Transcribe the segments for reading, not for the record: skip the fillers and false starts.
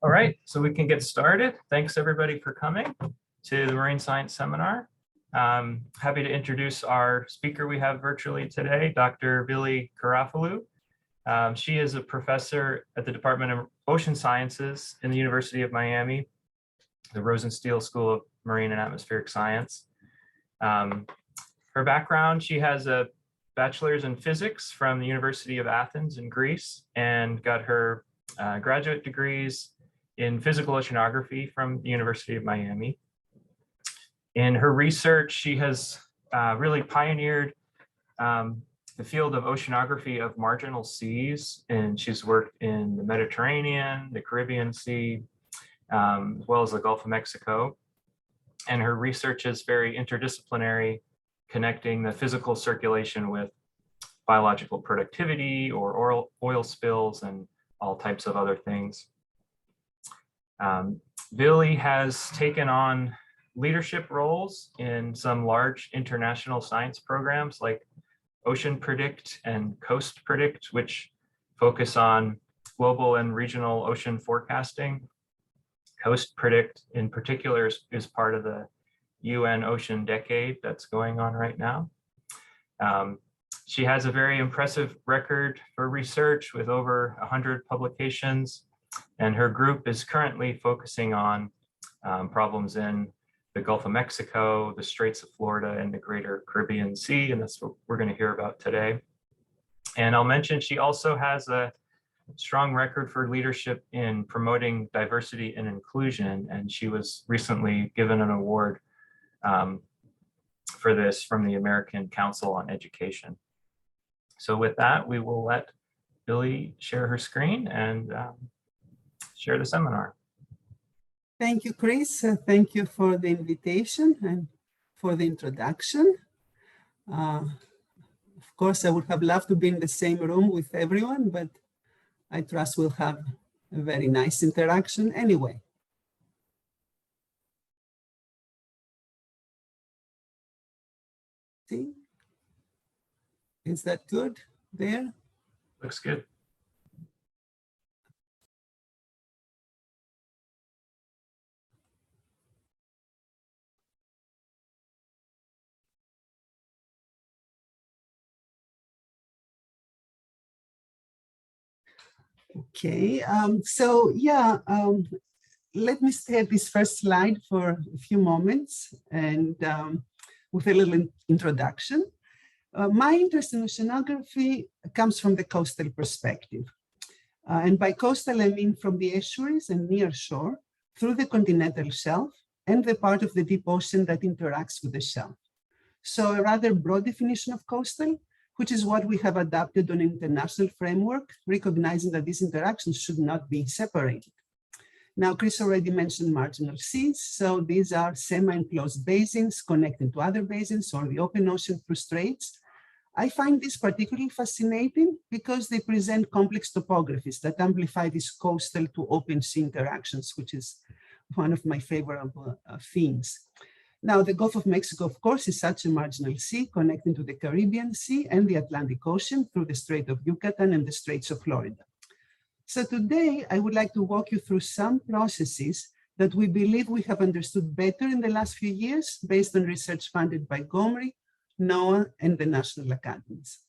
All right, so we can get started. Thanks everybody for coming to the Marine Science Seminar. Happy to introduce our speaker we have virtually today, Dr. Kourafalou. She is a professor at the Department of Ocean Sciences in the University of Miami, the Rosenstiel School of Marine and Atmospheric Science. Her background, she has a bachelor's in physics from the University of Athens in Greece and got her graduate degrees in physical oceanography from the University of Miami. In her research, she has really pioneered the field of oceanography of marginal seas, and she's worked in the Mediterranean, the Caribbean Sea, as well as the Gulf of Mexico. And her research is very interdisciplinary, connecting the physical circulation with biological productivity or oil spills and all types of other things. Billy has taken on leadership roles in some large international science programs like Ocean Predict and Coast Predict, which focus on global and regional ocean forecasting. Coast Predict in particular is part of the UN Ocean Decade that's going on right now. She has a very impressive record for research with over 100 publications, and her group is currently focusing on problems in the Gulf of Mexico, the Straits of Florida, and the Greater Caribbean Sea, and that's what we're going to hear about today. And I'll mention she also has a strong record for leadership in promoting diversity and inclusion, and she was recently given an award for this from the American Council on Education. So with that, we will let Billy share her screen and share the seminar. Thank you, Chris. Thank you for the invitation and for the introduction. Of course, I would have loved to be in the same room with everyone, but I trust we'll have a very nice interaction anyway. See? Is that good there? Looks good. Okay, let me stay at this first slide for a few moments and with a little introduction. My interest in oceanography comes from the coastal perspective. And by coastal, I mean from the estuaries and near shore through the continental shelf and the part of the deep ocean that interacts with the shelf. So a rather broad definition of coastal, which is what we have adopted on an international framework, recognizing that these interactions should not be separated. Now, Chris already mentioned marginal seas. So these are semi-enclosed basins connecting to other basins or the open ocean through straits. I find this particularly fascinating because they present complex topographies that amplify these coastal to open sea interactions, which is one of my favorable themes. Now, the Gulf of Mexico, of course, is such a marginal sea connecting to the Caribbean Sea and the Atlantic Ocean through the Strait of Yucatan and the Straits of Florida. So today, I would like to walk you through some processes that we believe we have understood better in the last few years based on research funded by GOMRI, NOAA, and the National Academies.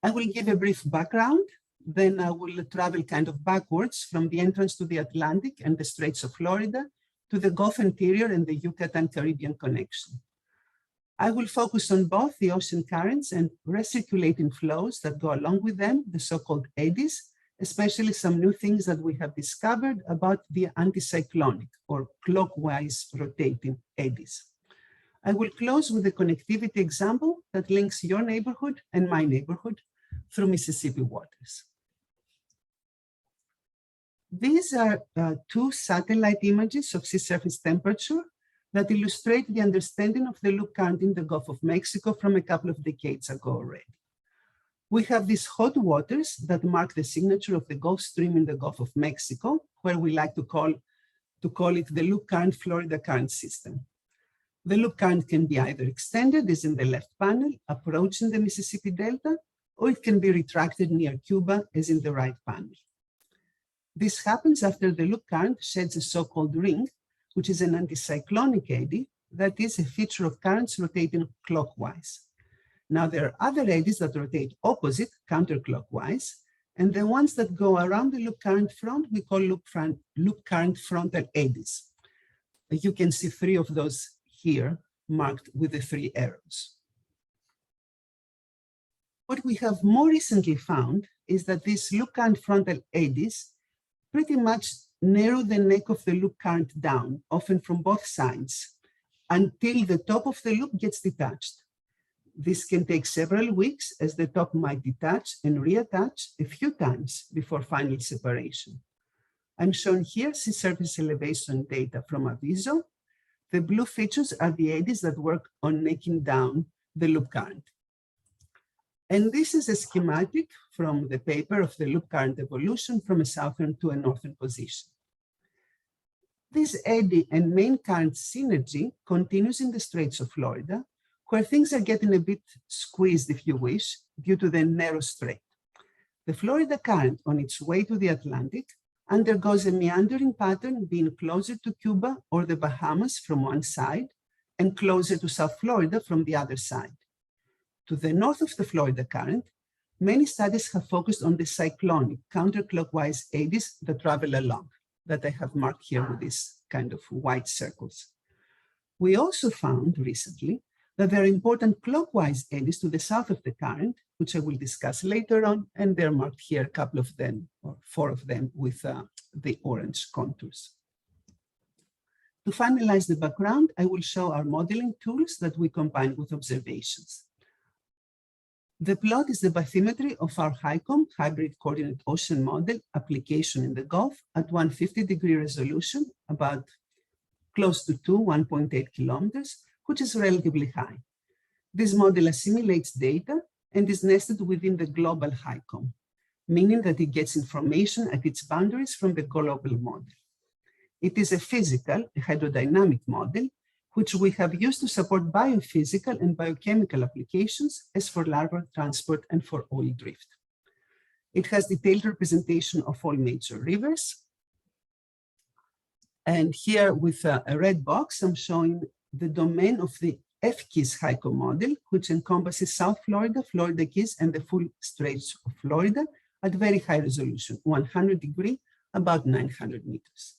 I will give a brief background, then I will travel kind of backwards from the entrance to the Atlantic and the Straits of Florida to the Gulf interior and the Yucatan-Caribbean connection. I will focus on both the ocean currents and recirculating flows that go along with them, the so-called eddies, especially some new things that we have discovered about the anticyclonic or clockwise rotating eddies. I will close with a connectivity example that links your neighborhood and my neighborhood through Mississippi waters. These are two satellite images of sea surface temperature that illustrate the understanding of the loop current in the Gulf of Mexico from a couple of decades ago already. We have these hot waters that mark the signature of the Gulf Stream in the Gulf of Mexico, where we like to call it the loop current Florida current system. The loop current can be either extended, as in the left panel, approaching the Mississippi Delta, or it can be retracted near Cuba, as in the right panel. This happens after the loop current sheds a so-called ring, which is an anticyclonic eddy that is a feature of currents rotating clockwise. Now, there are other eddies that rotate opposite, counterclockwise, and the ones that go around the loop current front, we call loop current frontal eddies. You can see 3 of those here marked with the 3 arrows. What we have more recently found is that these loop current frontal eddies pretty much narrow the neck of the loop current down, often from both sides, until the top of the loop gets detached. This can take several weeks, as the top might detach and reattach a few times before final separation. I'm showing here sea surface elevation data from Aviso. The blue features are the eddies that work on necking down the loop current. And this is a schematic from the paper of the loop current evolution from a southern to a northern position. This eddy and main current synergy continues in the Straits of Florida, where things are getting a bit squeezed, if you wish, due to the narrow strait. The Florida current on its way to the Atlantic undergoes a meandering pattern, being closer to Cuba or the Bahamas from one side and closer to South Florida from the other side. To the north of the Florida current, many studies have focused on the cyclonic counterclockwise eddies that travel along, that I have marked here with these kind of white circles. We also found recently that there are important clockwise eddies to the south of the current, which I will discuss later on, and they're marked here, a couple of them, or 4 of them, with the orange contours. To finalize the background, I will show our modeling tools that we combine with observations. The plot is the bathymetry of our HICOM, hybrid coordinate ocean model application in the Gulf at 150-degree resolution, about close to 1.8 kilometers, which is relatively high. This model assimilates data and is nested within the global HICOM, meaning that it gets information at its boundaries from the global model. It is a physical, a hydrodynamic model, which we have used to support biophysical and biochemical applications as for larval transport and for oil drift. It has detailed representation of all major rivers. And here with a red box, I'm showing the domain of the FKIS HICOM model, which encompasses South Florida, Florida Keys, and the full Straits of Florida at very high resolution, 100 degree, about 900 meters.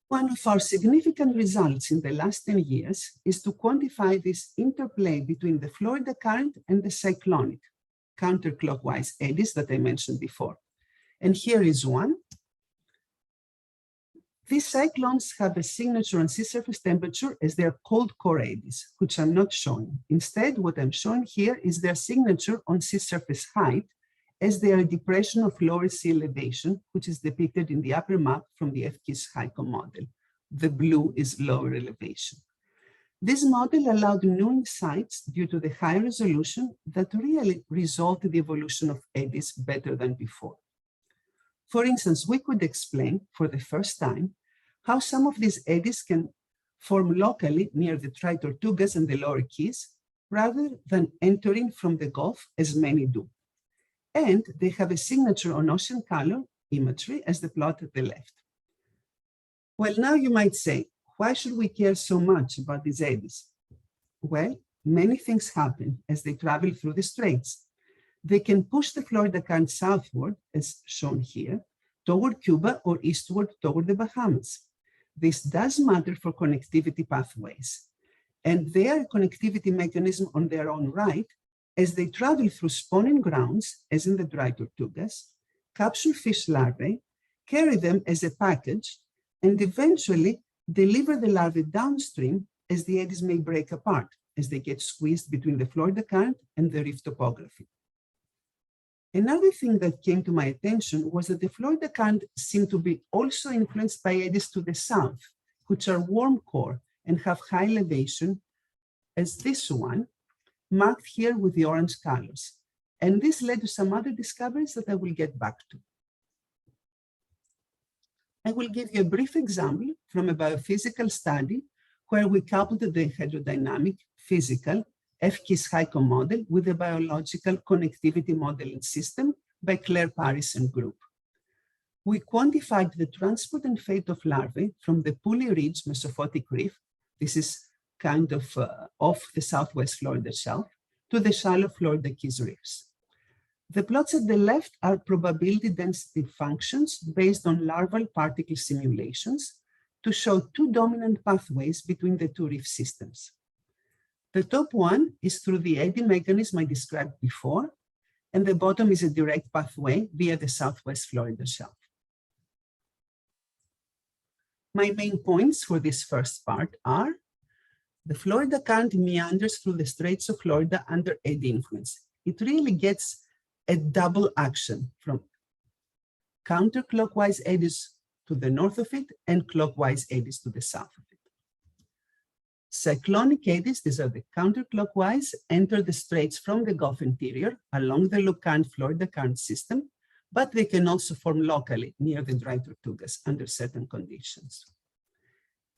One of our significant results in the last 10 years is to quantify this interplay between the Florida current and the cyclonic counterclockwise eddies that I mentioned before. And here is one. These cyclones have a signature on sea surface temperature as their cold core eddies, which I'm not showing. Instead, what I'm showing here is their signature on sea surface height, as they are a depression of lower sea elevation, which is depicted in the upper map from the FKIS HICOM model. The blue is lower elevation. This model allowed new insights due to the high resolution that really resolved the evolution of eddies better than before. For instance, we could explain for the first time how some of these eddies can form locally near the Tri-Tortugas and the Lower Keys, rather than entering from the Gulf as many do. And they have a signature on ocean color imagery as the plot at the left. Well, now you might say, why should we care so much about these eddies? Well, many things happen as they travel through the straits. They can push the Florida current southward, as shown here, toward Cuba or eastward toward the Bahamas. This does matter for connectivity pathways, and they are a connectivity mechanism on their own right, as they travel through spawning grounds, as in the dry tortugas, capture fish larvae, carry them as a package, and eventually deliver the larvae downstream as the eddies may break apart, as they get squeezed between the Florida current and the reef topography. Another thing that came to my attention was that the Florida current seemed to be also influenced by eddies to the south, which are warm core and have high elevation, as this one, marked here with the orange colors. And this led to some other discoveries that I will get back to. I will give you a brief example from a biophysical study where we coupled the hydrodynamic, physical, FKIS HICOM model with a biological connectivity modeling system by Claire Paris and group. We quantified the transport and fate of larvae from the Pulley Ridge mesophotic reef. This is kind of off the southwest Florida shelf, to the shallow Florida Keys reefs. The plots at the left are probability density functions based on larval particle simulations to show two dominant pathways between the two reef systems. The top one is through the eddy mechanism I described before, and the bottom is a direct pathway via the southwest Florida shelf. My main points for this first part are: the Florida current meanders through the Straits of Florida under eddy influence. It really gets a double action from counterclockwise eddies to the north of it and clockwise eddies to the south of it. Cyclonic eddies, these are the counterclockwise, enter the straits from the Gulf interior along the Lucant Florida current system, but they can also form locally near the dry tortugas under certain conditions.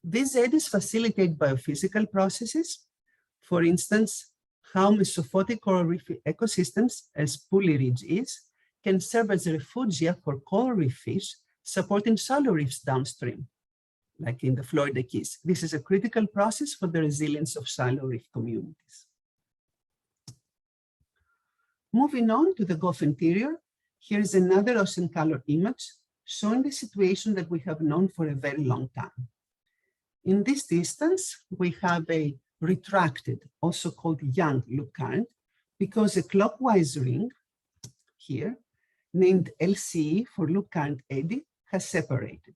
These eddies facilitate biophysical processes. For instance, how mesophotic coral reef ecosystems, as Pulley Ridge is, can serve as a refugia for coral reef fish, supporting shallow reefs downstream, like in the Florida Keys. This is a critical process for the resilience of shallow reef communities. Moving on to the Gulf interior, here is another ocean color image showing the situation that we have known for a very long time. In this distance, we have a retracted, also called young loop current, because a clockwise ring here, named LCE for loop current eddy, has separated.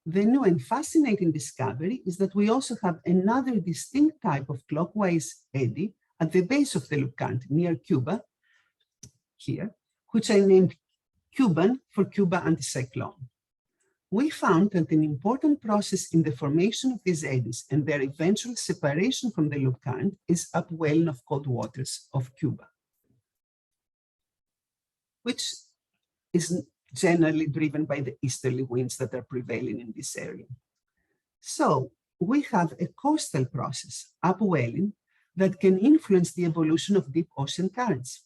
The new and fascinating discovery is that we also have another distinct type of clockwise eddy at the base of the loop current near Cuba, here, which I named Cuban for Cuba anticyclone. We found that an important process in the formation of these eddies and their eventual separation from the loop current is upwelling of cold waters of Cuba, which is generally driven by the easterly winds that are prevailing in this area. So we have a coastal process, upwelling, that can influence the evolution of deep ocean currents.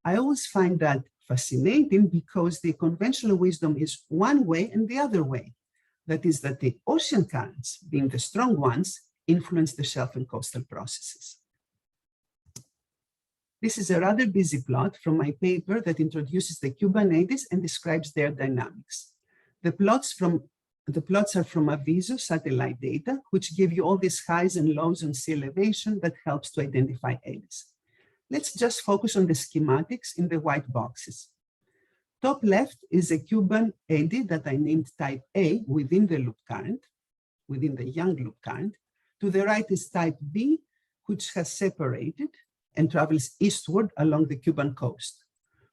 I always find that fascinating because the conventional wisdom is one way and the other way. That is that the ocean currents, being the strong ones, influence the shelf and coastal processes. This is a rather busy plot from my paper that introduces the Cuban eddies and describes their dynamics. The plots are from Aviso satellite data, which give you all these highs and lows on sea elevation that helps to identify eddies. Let's just focus on the schematics in the white boxes. Top left is a Cuban eddy that I named type A within the loop current, within the young loop current. To the right is type B, which has separated and travels eastward along the Cuban coast.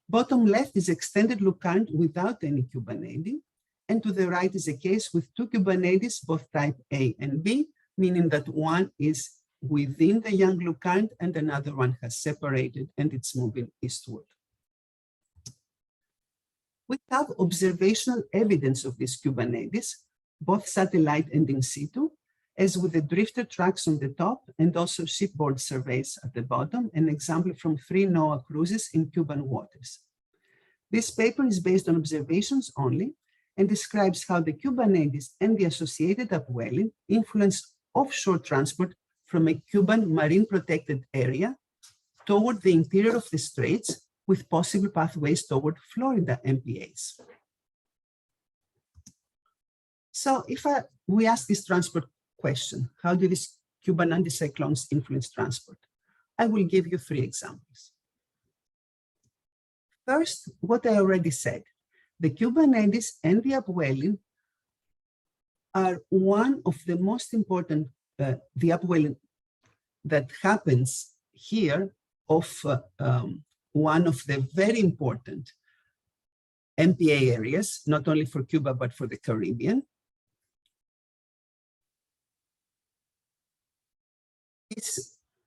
Bottom left is extended loop current without any Cuban eddy. And to the right is a case with two Cuban eddies, both type A and B, meaning that one is within the young loop current and another one has separated and it's moving eastward. We have observational evidence of these Cuban eddies, both satellite and in situ, as with the drifter tracks on the top and also shipboard surveys at the bottom, an example from 3 NOAA cruises in Cuban waters. This paper is based on observations only and describes how the Cuban eddies and the associated upwelling influence offshore transport from a Cuban marine protected area toward the interior of the straits with possible pathways toward Florida MPAs. So if we ask this transport question, how do these Cuban anticyclones influence transport? I will give you 3 examples. First, what I already said, the Cuban eddies and the upwelling are one of the most important, the upwelling that happens here of one of the very important MPA areas, not only for Cuba, but for the Caribbean.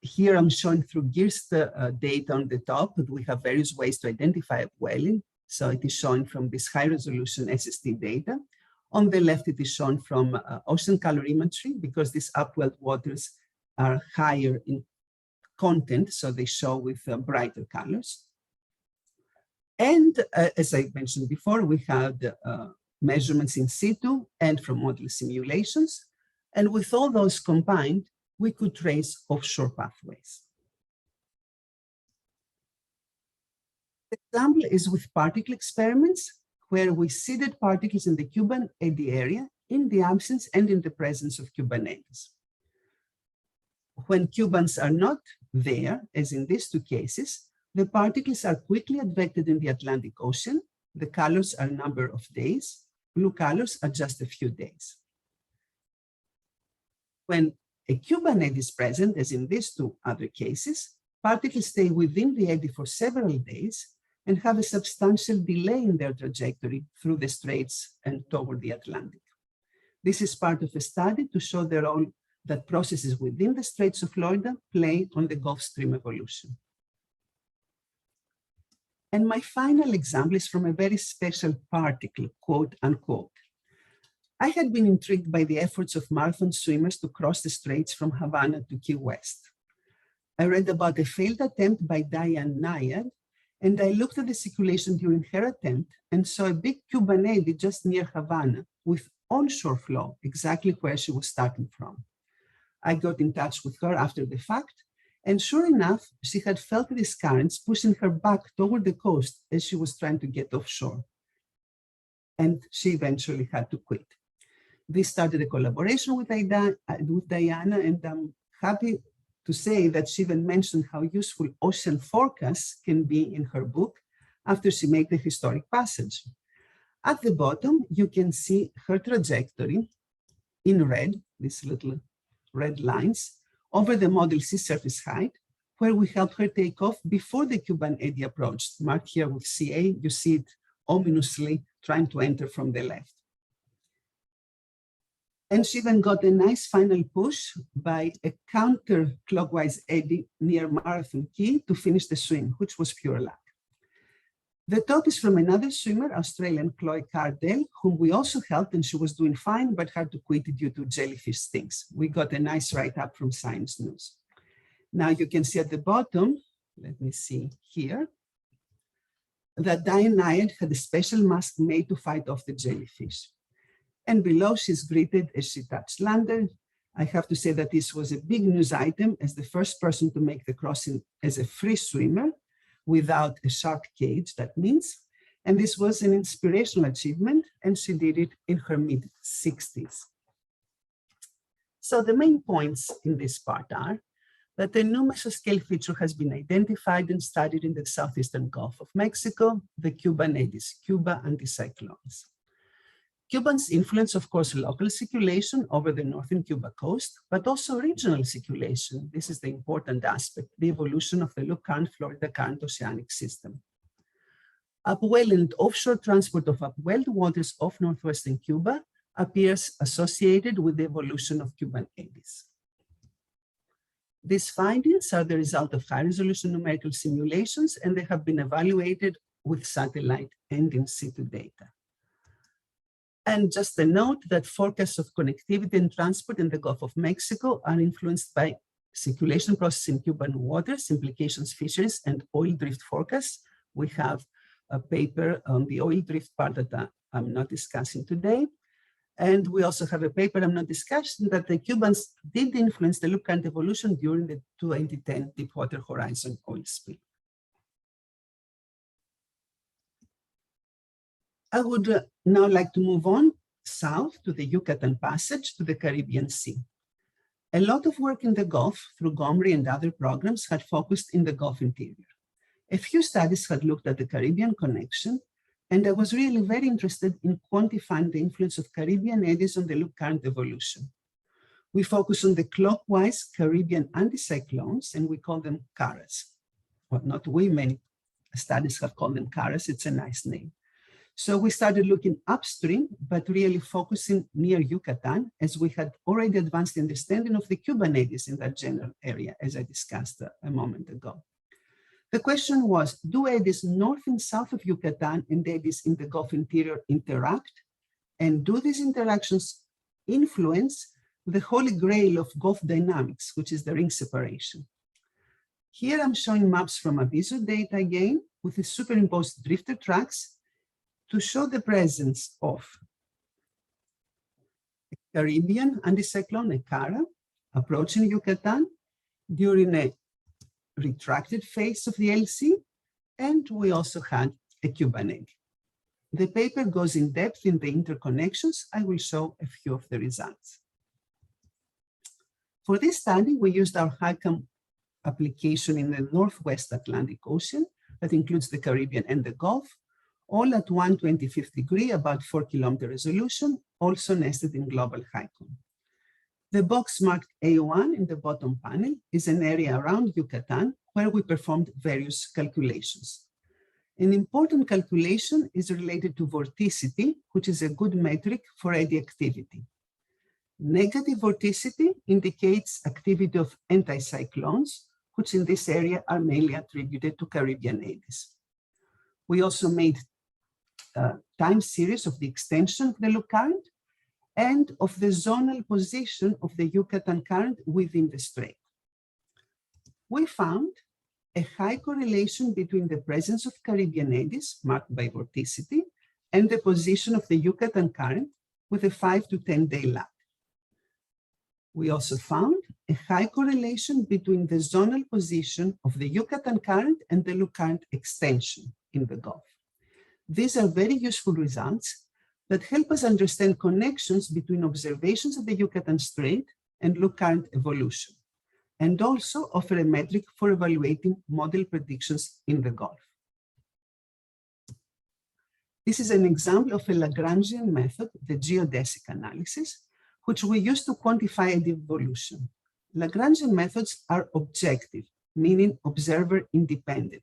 Here I'm showing through GIRST data on the top, but we have various ways to identify upwelling. So it is shown from this high resolution SST data. On the left, it is shown from ocean colorimetry because these upwelled waters are higher in content, so they show with brighter colors. And as I mentioned before, we had measurements in situ and from model simulations. And with all those combined, we could trace offshore pathways. The example is with particle experiments, where we seeded particles in the Cuban eddy area in the absence and in the presence of Cuban eddies. When Cubans are not there, as in these two cases, the particles are quickly advected in the Atlantic Ocean. The colors are number of days. Blue colors are just a few days. When a Cuban eddy is present, as in these two other cases, particles stay within the eddy for several days and have a substantial delay in their trajectory through the straits and toward the Atlantic. This is part of a study to show the role that processes within the Straits of Florida play on the Gulf Stream evolution. And my final example is from a very special particle, quote unquote. I had been intrigued by the efforts of marathon swimmers to cross the straits from Havana to Key West. I read about a failed attempt by Diane Nayad, and I looked at the circulation during her attempt and saw a big Cuban eddy just near Havana with onshore flow, exactly where she was starting from. I got in touch with her after the fact, and sure enough, she had felt these currents pushing her back toward the coast as she was trying to get offshore. And she eventually had to quit. This started a collaboration with Diana, and I'm happy to say that she even mentioned how useful ocean forecasts can be in her book after she made the historic passage. At the bottom, you can see her trajectory in red, these little red lines, over the model sea surface height, where we helped her take off before the Cuban eddy approached. Marked here with CA, you see it ominously trying to enter from the left. And she then got a nice final push by a counterclockwise eddy near Marathon Key to finish the swim, which was pure luck. The top is from another swimmer, Australian Chloe Cardell, whom we also helped, and she was doing fine, but had to quit due to jellyfish stings. We got a nice write-up from Science News. Now you can see at the bottom, let me see here, that Diane Nayad had a special mask made to fight off the jellyfish. And below, she's greeted as she touched lander. I have to say that this was a big news item as the first person to make the crossing as a free swimmer without a shark cage, that means. And this was an inspirational achievement, and she did it in her mid-60s. So the main points in this part are that a new mesoscale feature has been identified and studied in the southeastern Gulf of Mexico, the Cuban eddies, Cuba anticyclones. Cubans influence, of course, local circulation over the northern Cuba coast, but also regional circulation. This is the important aspect, the evolution of the loop current Florida current oceanic system. Upwell and offshore transport of upwelled waters off northwestern Cuba appears associated with the evolution of Cuban eddies. These findings are the result of high-resolution numerical simulations, and they have been evaluated with satellite and in situ data. And just a note that forecasts of connectivity and transport in the Gulf of Mexico are influenced by circulation processes in Cuban waters, implications, fisheries, and oil drift forecasts. We have a paper on the oil drift part that I'm not discussing today. And we also have a paper I'm not discussing that the Cubans did influence the loop current evolution during the 2010 Deepwater Horizon oil spill. I would now like to move on south to the Yucatan Passage to the Caribbean Sea. A lot of work in the Gulf through GOMRI and other programs had focused in the Gulf interior. A few studies had looked at the Caribbean connection, and I was really very interested in quantifying the influence of Caribbean eddies on the loop current evolution. We focus on the clockwise Caribbean anticyclones, and we call them CARAs. Well, not we, many studies have called them CARAs, it's a nice name. So we started looking upstream, but really focusing near Yucatan, as we had already advanced the understanding of the Cuban eddies in that general area, as I discussed a moment ago. The question was, do eddies north and south of Yucatan and eddies in the Gulf interior interact? And do these interactions influence the holy grail of Gulf dynamics, which is the ring separation? Here I'm showing maps from Aviso data again, with the superimposed drifter tracks to show the presence of a Caribbean anticyclone, a Cara, approaching Yucatan during a retracted phase of the LC, and we also had a Cuban eddy. The paper goes in depth in the interconnections. I will show a few of the results. For this study, we used our HICAM application in the Northwest Atlantic Ocean that includes the Caribbean and the Gulf, all at 1/25 degree, about 4-kilometer resolution, also nested in global HICAM. The box marked A1 in the bottom panel is an area around Yucatan where we performed various calculations. An important calculation is related to vorticity, which is a good metric for eddy activity. Negative vorticity indicates activity of anticyclones, which in this area are mainly attributed to Caribbean eddies. We also made a time series of the extension of the loop current and of the zonal position of the Yucatan current within the strait. We found a high correlation between the presence of Caribbean eddies, marked by vorticity, and the position of the Yucatan current with a 5 to 10 day lag. We also found a high correlation between the zonal position of the Yucatan current and the loop current extension in the Gulf. These are very useful results that help us understand connections between observations of the Yucatan Strait and loop current evolution, and also offer a metric for evaluating model predictions in the Gulf. This is an example of a Lagrangian method, the geodesic analysis, which we use to quantify eddy evolution. Lagrangian methods are objective, meaning observer independent,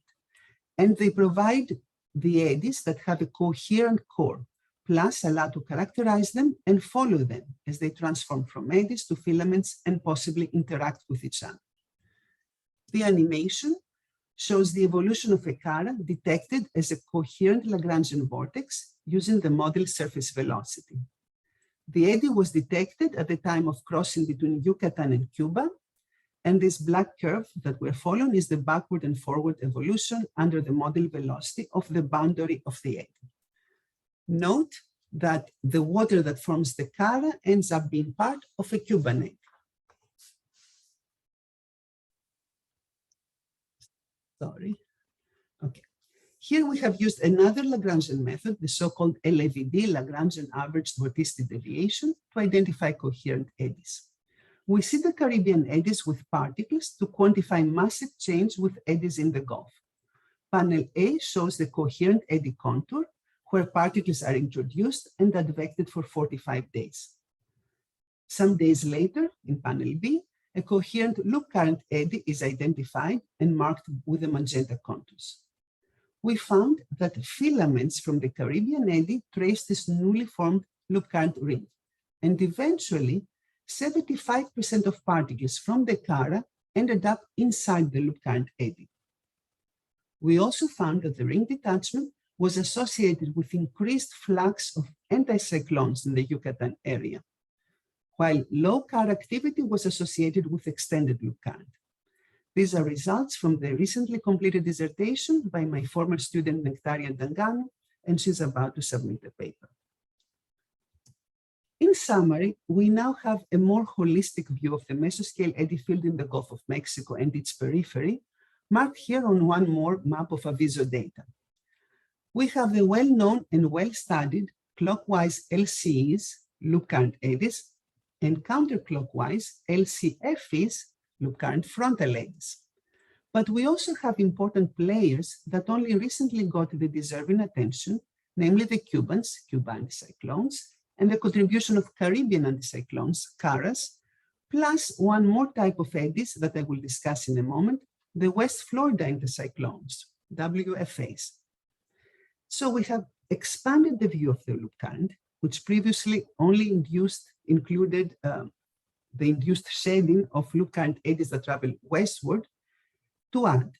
and they provide the eddies that have a coherent core, plus allow to characterize them and follow them as they transform from eddies to filaments and possibly interact with each other. The animation shows the evolution of a Cara detected as a coherent Lagrangian vortex using the model surface velocity. The eddy was detected at the time of crossing between Yucatan and Cuba, and this black curve that we're following is the backward and forward evolution under the model velocity of the boundary of the eddy. Note that the water that forms the Cara ends up being part of a Cuban eddy. Sorry. Okay. Here we have used another Lagrangian method, the so-called LAVD, Lagrangian averaged vorticity deviation, to identify coherent eddies. We see the Caribbean eddies with particles to quantify massive change with eddies in the Gulf. Panel A shows the coherent eddy contour, where particles are introduced and advected for 45 days. Some days later, in panel B, a coherent loop current eddy is identified and marked with the magenta contours. We found that filaments from the Caribbean eddy trace this newly formed loop current ring, and eventually 75% of particles from the Cara ended up inside the loop current eddy. We also found that the ring detachment was associated with increased flux of anticyclones in the Yucatan area, while low Cara activity was associated with extended loop current. These are results from the recently completed dissertation by my former student Nectaria Dangano, and she's about to submit the paper. In summary, we now have a more holistic view of the mesoscale eddy field in the Gulf of Mexico and its periphery, marked here on one more map of Aviso data. We have the well-known and well-studied clockwise LCEs, loop current eddies, and counterclockwise LCFEs, loop current frontal eddies. But we also have important players that only recently got the deserving attention, namely the Cubans, Cuba anticyclones, and the contribution of Caribbean anticyclones, Caras, plus one more type of eddies that I will discuss in a moment, the West Florida anticyclones, WFAs. So we have expanded the view of the loop current, which previously only included the induced shading of loop current eddies that travel westward, to add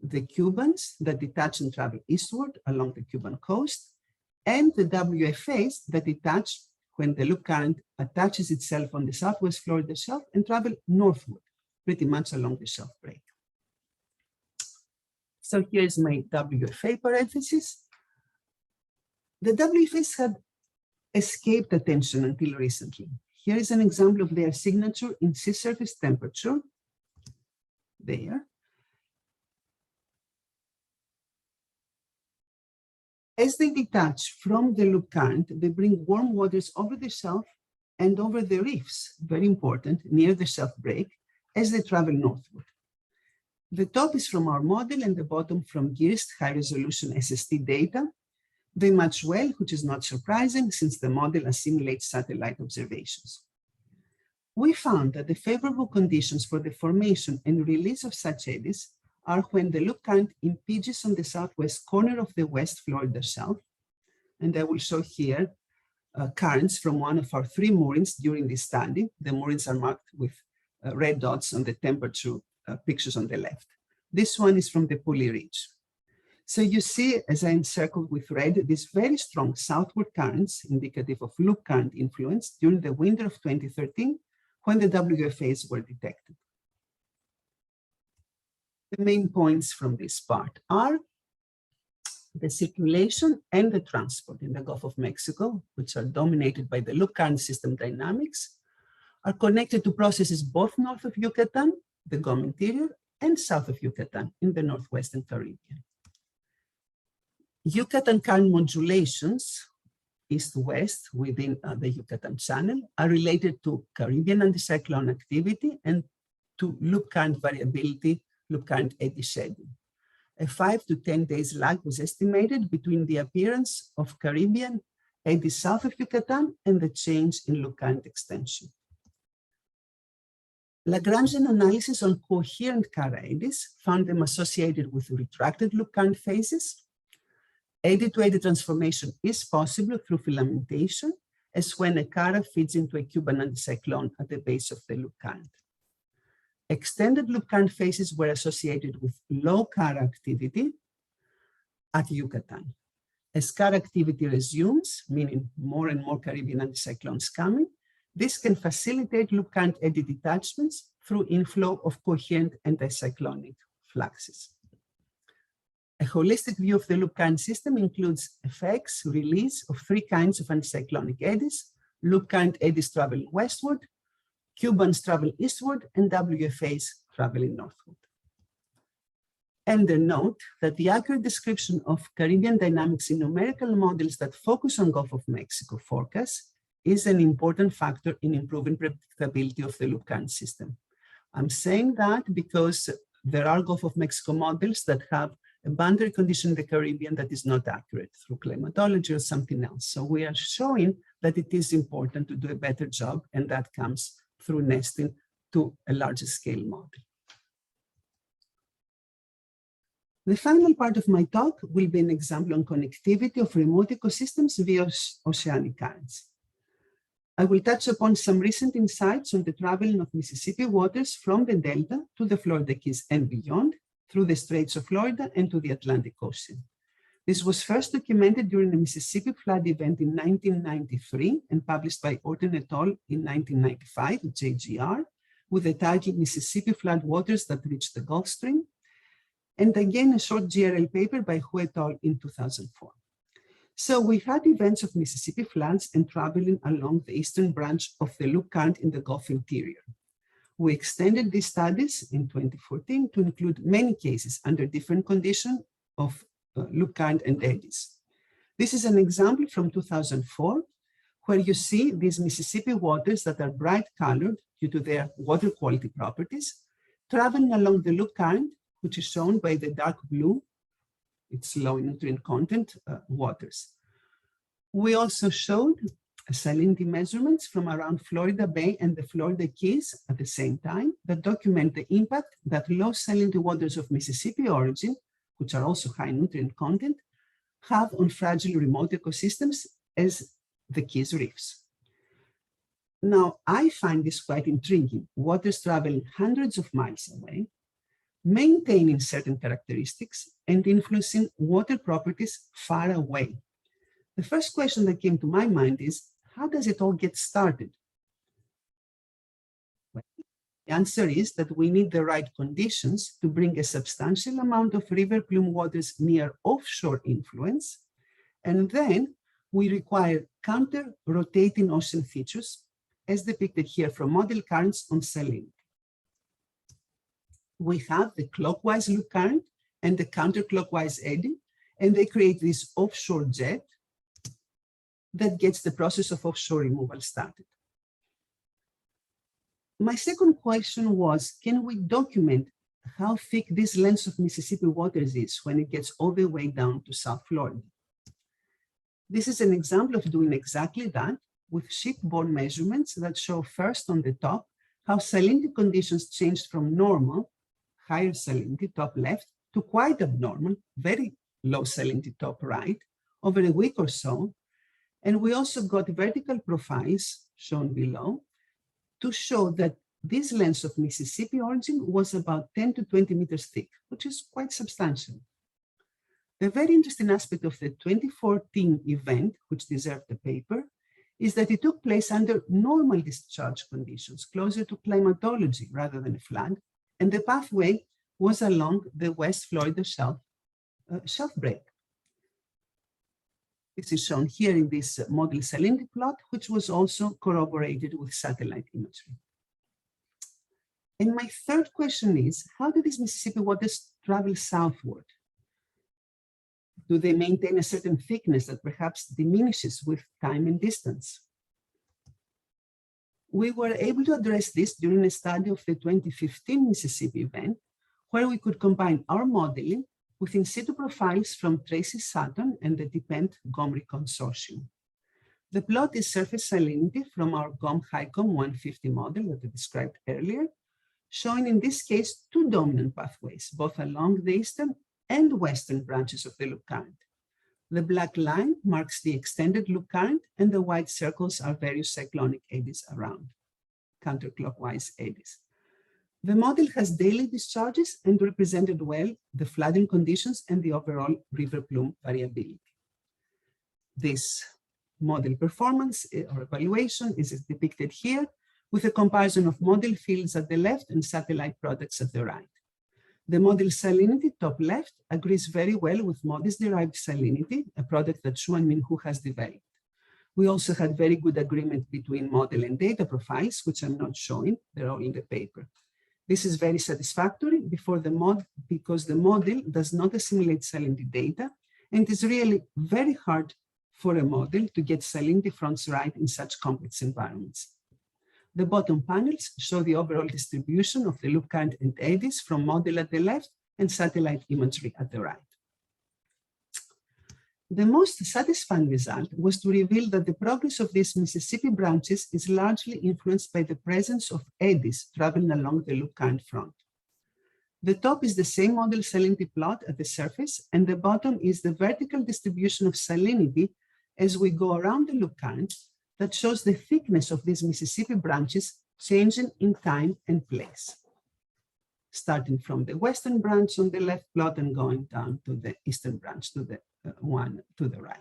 the Cubans that detach and travel eastward along the Cuban coast, and the WFAs that detach when the loop current attaches itself on the Southwest Florida shelf and travel northward, pretty much along the shelf break. So here's my WFA parenthesis. The WFAs had escaped attention until recently. Here is an example of their signature in sea surface temperature. There. As they detach from the loop current, they bring warm waters over the shelf and over the reefs, very important, near the shelf break, as they travel northward. The top is from our model and the bottom from GIRST high-resolution SST data. They match well, which is not surprising since the model assimilates satellite observations. We found that the favorable conditions for the formation and release of such eddies are when the loop current impinges on the southwest corner of the West Florida shelf. And I will show here currents from one of our 3 moorings during this study. The moorings are marked with red dots on the temperature pictures on the left. This one is from the Pulley Ridge. So you see, as I encircled with red, these very strong southward currents indicative of loop current influence during the winter of 2013 when the WFAs were detected. The main points from this part are the circulation and the transport in the Gulf of Mexico, which are dominated by the loop current system dynamics, are connected to processes both north of Yucatan, the GOM interior, and south of Yucatan in the Northwestern Caribbean. Yucatan current modulations, east-west within the Yucatan Channel, are related to Caribbean anticyclone activity and to loop current variability, loop current eddy shedding. A 5 to 10 days lag was estimated between the appearance of Caribbean eddies south of Yucatan and the change in loop current extension. Lagrangian analysis on coherent Cara eddies found them associated with retracted loop current phases. Eddy-to-eddy transformation is possible through filamentation, as when a Cara feeds into a Cuban anticyclone at the base of the loop current. Extended loop current phases were associated with low Cara activity at Yucatan. As Cara activity resumes, meaning more and more Caribbean anticyclones coming, this can facilitate loop current eddy detachments through inflow of coherent anticyclonic fluxes. A holistic view of the loop current system includes effects, release of 3 kinds of anticyclonic eddies, loop current eddies traveling westward, Cubans travel eastward, and WFAs traveling northward. And a note that the accurate description of Caribbean dynamics in numerical models that focus on Gulf of Mexico forecasts is an important factor in improving predictability of the loop current system. I'm saying that because there are Gulf of Mexico models that have a boundary condition in the Caribbean that is not accurate through climatology or something else. So we are showing that it is important to do a better job, and that comes through nesting to a larger scale model. The final part of my talk will be an example on connectivity of remote ecosystems via oceanic currents. I will touch upon some recent insights on the traveling of Mississippi waters from the Delta to the Florida Keys and beyond, through the Straits of Florida and to the Atlantic Ocean. This was first documented during the Mississippi flood event in 1993 and published by Orton et al. In 1995, JGR, with the title Mississippi Flood Waters That Reached the Gulf Stream, and again a short GRL paper by Hu et al. In 2004. So we had events of Mississippi floods and traveling along the eastern branch of the loop current in the Gulf interior. We extended these studies in 2014 to include many cases under different conditions of loop current and eddies. This is an example from 2004, where you see these Mississippi waters that are bright colored due to their water quality properties, traveling along the loop current, which is shown by the dark blue, it's low in nutrient content, waters. We also showed salinity measurements from around Florida Bay and the Florida Keys at the same time that document the impact that low salinity waters of Mississippi origin, which are also high nutrient content, have on fragile remote ecosystems as the Keys reefs. Now, I find this quite intriguing. Waters traveling hundreds of miles away, maintaining certain characteristics and influencing water properties far away. The first question that came to my mind is, how does it all get started? Well, The answer is that we need the right conditions to bring a substantial amount of river plume waters near offshore influence, and then we require counter-rotating ocean features, as depicted here from model currents on salinity. We have the clockwise loop current and the counterclockwise eddy, and they create this offshore jet that gets the process of offshore removal started. My second question was, can we document how thick this length of Mississippi waters is when it gets all the way down to South Florida? This is an example of doing exactly that with shipborne measurements that show first on the top how salinity conditions changed from normal, higher salinity, top left, to quite abnormal, very low salinity, top right, over a week or so. And we also got vertical profiles shown below to show that this length of Mississippi origin was about 10 to 20 meters thick, which is quite substantial. The very interesting aspect of the 2014 event, which deserved the paper, is that it took place under normal discharge conditions, closer to climatology rather than a flood, and the pathway was along the West Florida shelf break. This is shown here in this model salinity plot, which was also corroborated with satellite imagery. And my third question is, how do these Mississippi waters travel southward? Do they maintain a certain thickness that perhaps diminishes with time and distance? We were able to address this during a study of the 2015 Mississippi event, where we could combine our modeling with in situ profiles from Tracy Sutton and the DEPEND GOMRI consortium. The plot is surface salinity from our GOM-HICOM 150 model that I described earlier, showing in this case two dominant pathways, both along the eastern and western branches of the loop current. The black line marks the extended loop current, and the white circles are various cyclonic eddies around, counterclockwise eddies. The model has daily discharges and represented well the flooding conditions and the overall river plume variability. This model performance or evaluation is depicted here with a comparison of model fields at the left and satellite products at the right. The model salinity, top left, agrees very well with MODIS-derived salinity, a product that Shu and Minhu has developed. We also had very good agreement between model and data profiles, which I'm not showing, they're all in the paper. This is very satisfactory because the model does not assimilate salinity data, and it's really very hard for a model to get salinity fronts right in such complex environments. The bottom panels show the overall distribution of the loop current and eddies from model at the left and satellite imagery at the right. The most satisfying result was to reveal that the progress of these Mississippi branches is largely influenced by the presence of eddies traveling along the loop current front. The top is the same model salinity plot at the surface, and the bottom is the vertical distribution of salinity as we go around the loop current that shows the thickness of these Mississippi branches changing in time and place, starting from the western branch on the left plot and going down to the eastern branch, to the one to the right.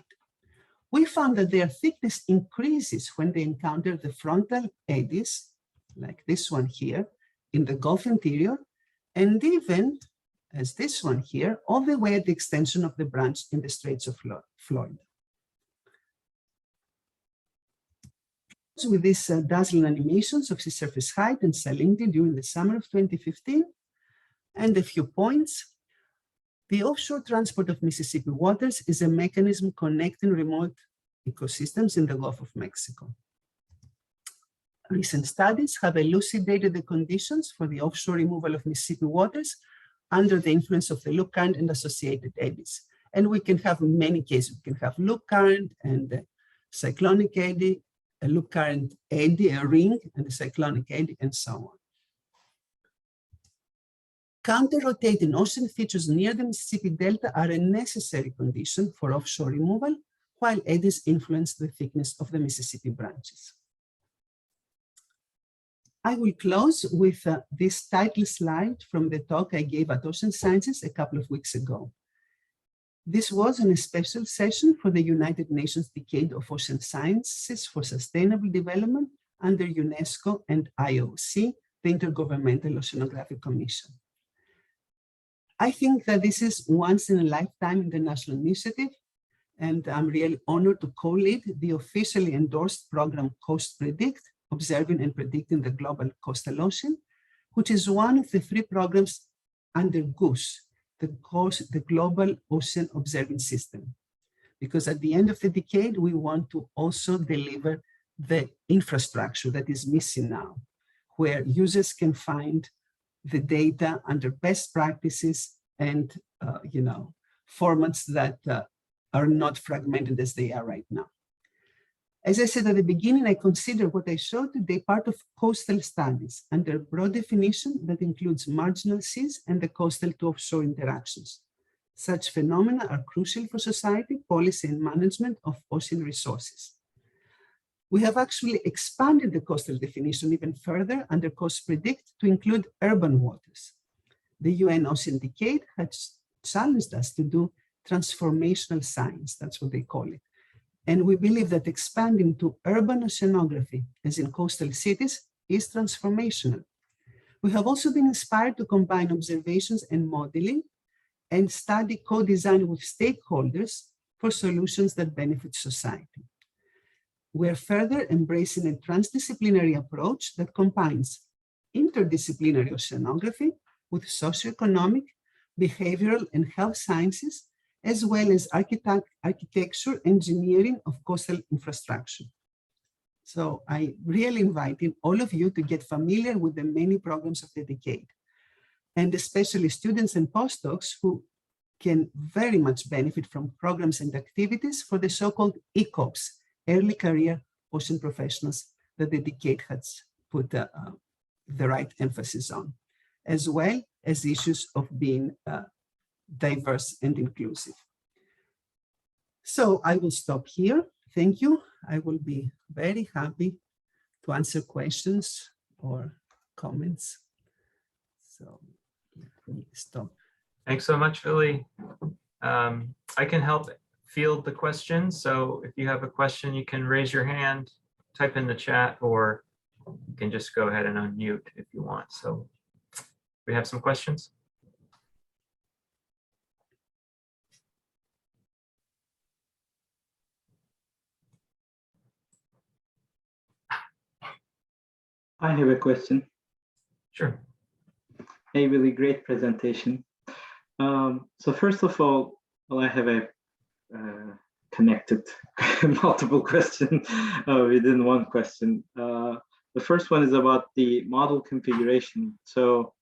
We found that their thickness increases when they encounter the frontal eddies, like this one here, in the Gulf interior, and even, as this one here, all the way at the extension of the branch in the Straits of Florida. With these dazzling animations of sea surface height and salinity during the summer of 2015, and a few points. The offshore transport of Mississippi waters is a mechanism connecting remote ecosystems in the Gulf of Mexico. Recent studies have elucidated the conditions for the offshore removal of Mississippi waters under the influence of the loop current and associated eddies. And we can have in many cases, we can have loop current and a cyclonic eddy, a loop current eddy, a ring, and a cyclonic eddy, and so on. Counter-rotating ocean features near the Mississippi Delta are a necessary condition for offshore removal, while eddies influence the thickness of the Mississippi branches. I will close with this title slide from the talk I gave at Ocean Sciences a couple of weeks ago. This was on a special session for the United Nations Decade of Ocean Sciences for Sustainable Development under UNESCO and IOC the Intergovernmental Oceanographic Commission. I think that this is once in a lifetime international initiative, and I'm really honored to co-lead the officially endorsed program Coast Predict, Observing and Predicting the Global Coastal Ocean, which is one of the 3 programs under GOOS, the Global Ocean Observing System. Because at the end of the decade, we want to also deliver the infrastructure that is missing now, where users can find the data under best practices and formats that are not fragmented as they are right now. As I said at the beginning, I consider what I showed today part of coastal studies under a broad definition that includes marginal seas and the coastal to offshore interactions. Such phenomena are crucial for society, policy, and management of ocean resources. We have actually expanded the coastal definition even further under Coast Predict to include urban waters. The UN Ocean Decade has challenged us to do transformational science, that's what they call it. And we believe that expanding to urban oceanography, as in coastal cities, is transformational. We have also been inspired to combine observations and modeling and study co-design with stakeholders for solutions that benefit society. We're further embracing a transdisciplinary approach that combines interdisciplinary oceanography with socioeconomic, behavioral, and health sciences, as well as architecture, engineering of coastal infrastructure. So I really invite all of you to get familiar with the many programs of the decade, and especially students and postdocs who can very much benefit from programs and activities for the so-called ECOPs, early career ocean professionals, that the decade has put the right emphasis on, as well as issues of being diverse and inclusive. So I will stop here. Thank you. I will be very happy to answer questions or comments. So let me stop. Thanks so much, Vili. I can help field the questions. So if you have a question, you can raise your hand, type in the chat, or you can just go ahead and unmute if you want. So we have some questions. I have a question. Sure. A really great presentation. So first of all, well, I have a connected multiple question within one question. The first one is about the model configuration. So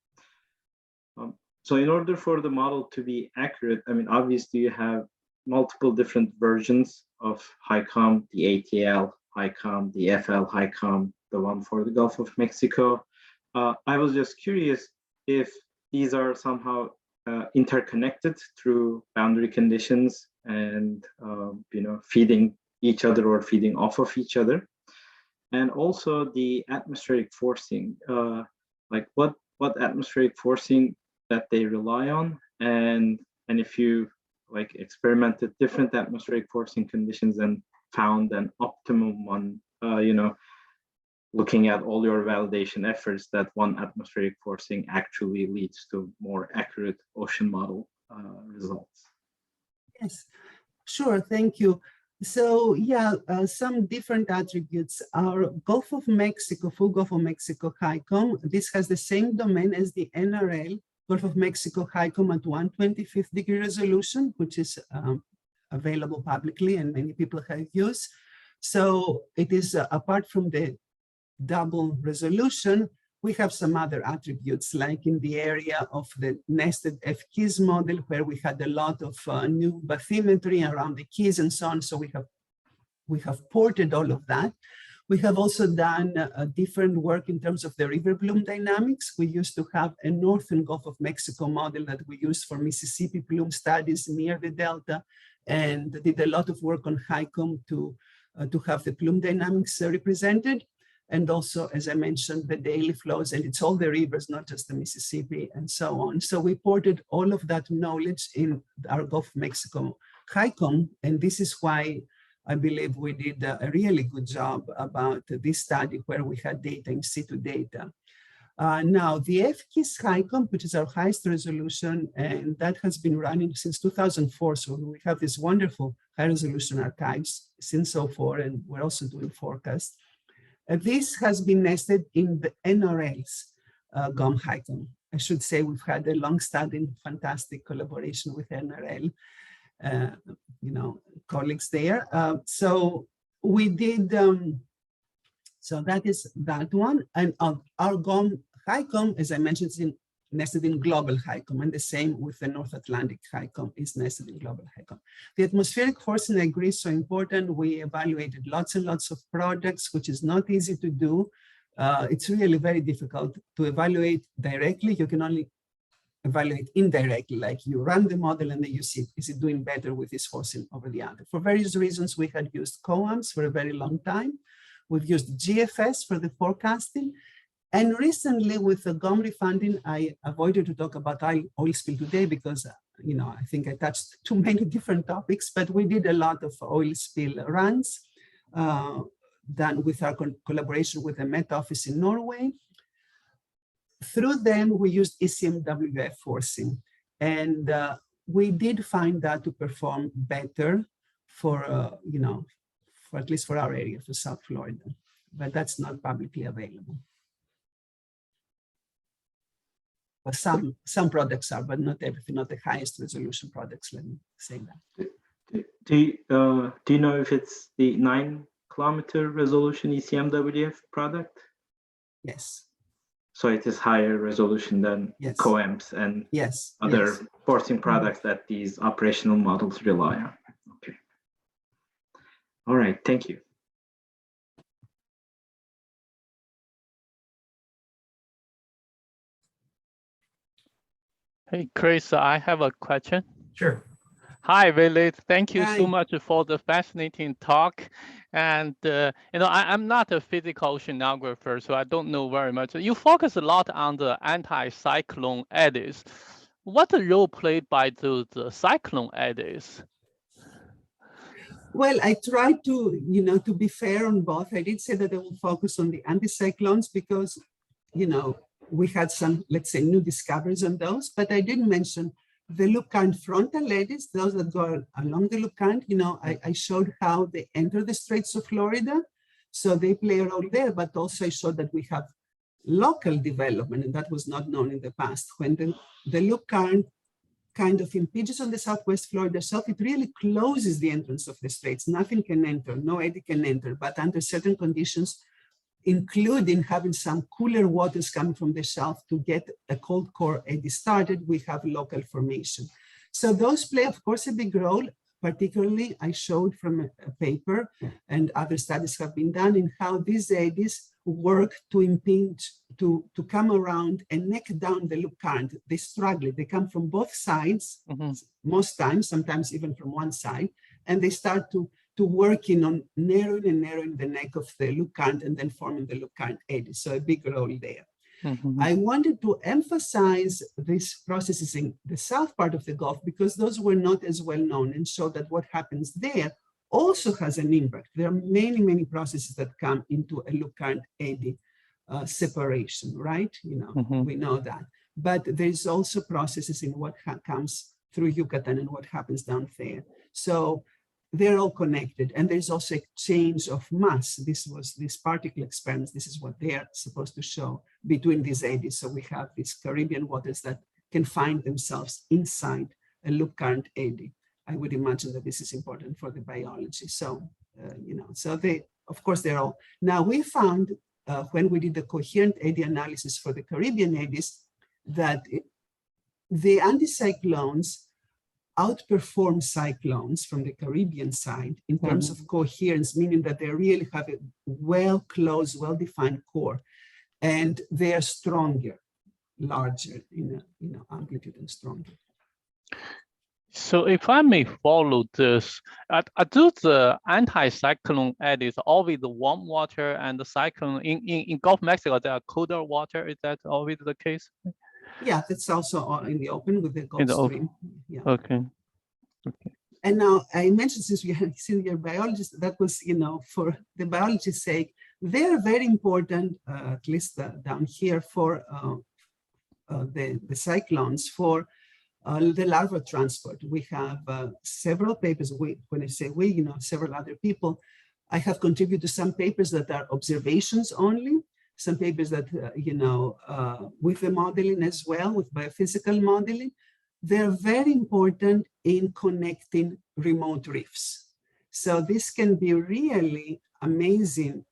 in order for the model to be accurate, I mean, obviously you have multiple different versions of HICOM, the ATL HICOM, the FL HICOM, the one for the Gulf of Mexico. I was just curious if these are somehow interconnected through boundary conditions and feeding each other or feeding off of each other, and also the atmospheric forcing, like what atmospheric forcing that they rely on, and if you like experimented different atmospheric forcing conditions and found an optimum one, looking at all your validation efforts, that one atmospheric forcing actually leads to more accurate ocean model results. Yes, sure, thank you. So yeah, some different attributes. Our Gulf of Mexico, full Gulf of Mexico HICOM, this has the same domain as the NRL, Gulf of Mexico HICOM at 1/25th degree resolution, which is available publicly and many people have used. So it is apart from the double resolution, we have some other attributes, like in the area of the nested F-keys model, where we had a lot of new bathymetry around the keys and so on. So we have ported all of that. We have also done different work in terms of the river plume dynamics. We used to have a Northern Gulf of Mexico model that we used for Mississippi plume studies near the Delta, and did a lot of work on HICOM to have the plume dynamics represented. And also, as I mentioned, the daily flows, and it's all the rivers, not just the Mississippi and so on. So we ported all of that knowledge in our Gulf of Mexico HICOM, and this is why I believe we did a really good job about this study where we had data in situ data. Now, the FKIS HICOM, which is our highest resolution, and that has been running since 2004. So we have this wonderful high resolution archives since 2004, and we're also doing forecasts. This has been nested in the NRL's GOM HICOM. I should say we've had a long-standing, fantastic collaboration with NRL, colleagues there. So we did, so that is that one. And our GOM HICOM, as I mentioned, is nested in global HICOM, and the same with the North Atlantic HICOM is nested in global HICOM. The atmospheric forcing, I agree, is so important. We evaluated lots and lots of products, which is not easy to do. It's really very difficult to evaluate directly. You can only evaluate indirectly, like you run the model and then you see, is it doing better with this forcing over the other? For various reasons, we had used COAMs for a very long time. We've used GFS for the forecasting. And recently with the GOM refunding, I avoided to talk about oil spill today because, I think I touched too many different topics, but we did a lot of oil spill runs done with our collaboration with the Met Office in Norway. Through them, we used ECMWF forcing, and we did find that to perform better for, for at least for our area, for South Florida, but that's not publicly available. But some products are, but not everything, not the highest resolution products, let me say that. Do you know if it's the 9-kilometer resolution ECMWF product? Yes. So it is higher resolution than COAMs and other forcing products that these operational models rely on. Okay. All right, thank you. Hey, Chris, I have a question. Sure. Hi, Willie. Thank you Hi. so much for the fascinating talk. And, I'm not a physical oceanographer, so I don't know very much. You focus a lot on the anti-cyclone eddies. What's the role played by the cyclone eddies? Well, I tried to, to be fair on both. I did say that I will focus on the anticyclones because, we had some, let's say, new discoveries on those, but I didn't mention the loop current frontal eddies, those that go along the loop current. I showed how they enter the Straits of Florida. So they play a role there, but also I showed that we have local development, and that was not known in the past. When the loop current kind of impinges on the Southwest Florida shelf, it really closes the entrance of the Straits. Nothing can enter, no eddy can enter, but under certain conditions, including having some cooler waters coming from the shelf to get a cold core eddy started, we have local formation. So those play, of course, a big role. Particularly, I showed from a paper, and other studies have been done in how these eddies work to impinge, to come around and neck down the loop current. They struggle, they come from both sides, most times, sometimes even from one side, and they start to working on narrowing and narrowing the neck of the loop current and then forming the loop current eddy. So a big role there. I wanted to emphasize these processes in the south part of the Gulf because those were not as well known, and show that what happens there also has an impact. There are many, many processes that come into a loop current eddy separation, right? We know that. But there's also processes in what comes through Yucatan and what happens down there. So they're all connected, and there's also a change of mass. This was this particle experiments. This is what they are supposed to show between these eddies. So we have these Caribbean waters that can find themselves inside a loop current eddy. I would imagine that this is important for the biology. So, so they, of course, they're all. Now we found when we did the coherent eddy analysis for the Caribbean eddies that the anticyclones outperform cyclones from the Caribbean side in terms of coherence, meaning that they really have a well-closed, well-defined core, and they are stronger, larger in amplitude and stronger. So if I may follow this, do the anticyclone eddies always the warm water and the cyclone in Gulf of Mexico, there are colder water? Is that always the case? Yeah, that's also in the open with the Gulf Stream. Yeah. Okay. And now I mentioned, since we had senior biologists, that was, for the biology's sake, They're very important, at least down here, for the cyclones, for the larval transport. We have several papers. When I say we, you know, several other people. I have contributed to some papers that are observations only, some papers that, you know, with the modeling as well, with biophysical modeling. They're very important in connecting remote reefs. So this can be really amazing,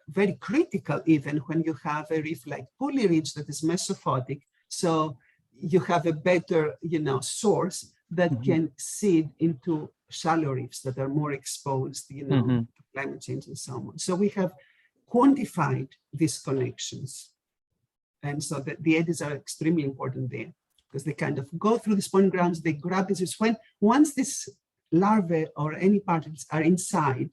very critical even when you have a reef like Pulley Ridge that is mesophotic. So you have a better, you know, source that can seed into shallow reefs that are more exposed, you know, to climate change and so on. So we have quantified these connections. And so the eddies are extremely important there because they kind of go through the spawning grounds, they grab this. Once this larvae or any particles are inside,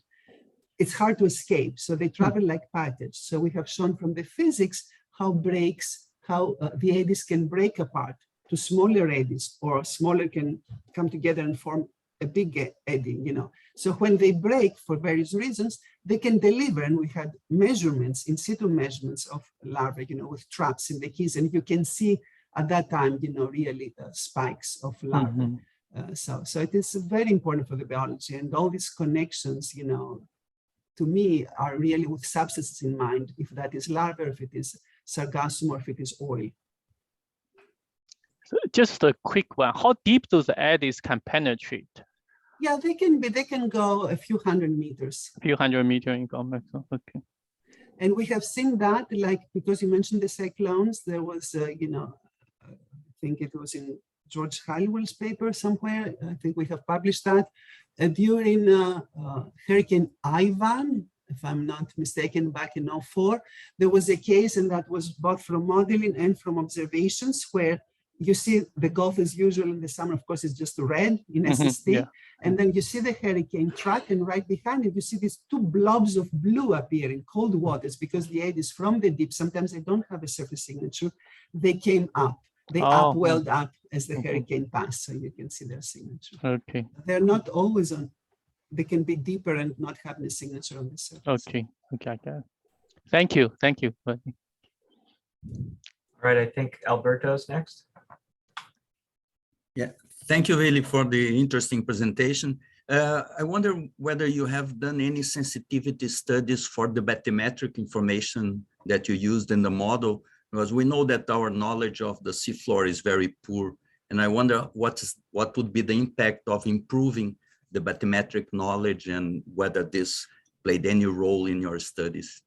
it's hard to escape. So they travel like package. So we have shown from the physics how the eddies can break apart to smaller eddies, or smaller can come together and form a big eddy, you know. So when they break for various reasons, they can deliver, and we had measurements, in situ measurements of larvae, you know, with traps in the keys, and you can see at that time, you know, really spikes of larvae. So it is very important for the biology, and all these connections, you know, to me are really with substances in mind, if that is larvae, if it is sargassum, or if it is oil. So just a quick one, how deep those eddies can penetrate? Yeah, they can go a few hundred meters. A few hundred meters in maximum, okay. And we have seen that, like, because you mentioned the cyclones, there was, you know, I think it was in George Halliwell's paper somewhere, I think we have published that, during Hurricane Ivan, if I'm not mistaken, back in 2004, there was a case, and that was both from modeling and from observations, where you see the Gulf is usually in the summer, of course, it's just red in SST. Yeah. And then you see the hurricane track, and right behind it, you see these two blobs of blue appearing, cold waters, because the eddies from the deep, sometimes they don't have a surface signature, they came up. They upwelled up as the hurricane passed, so you can see their signature. Okay. They're not always on, they can be deeper and not have the signature on the surface. Okay, okay, I got it. Thank you, thank you. All right, I think Alberto's next. Yeah, thank you really for the interesting presentation. I wonder whether you have done any sensitivity studies for the bathymetric information that you used in the model, because we know that our knowledge of the seafloor is very poor. And I wonder what would be the impact of improving the bathymetric knowledge, and whether this played any role in your studies.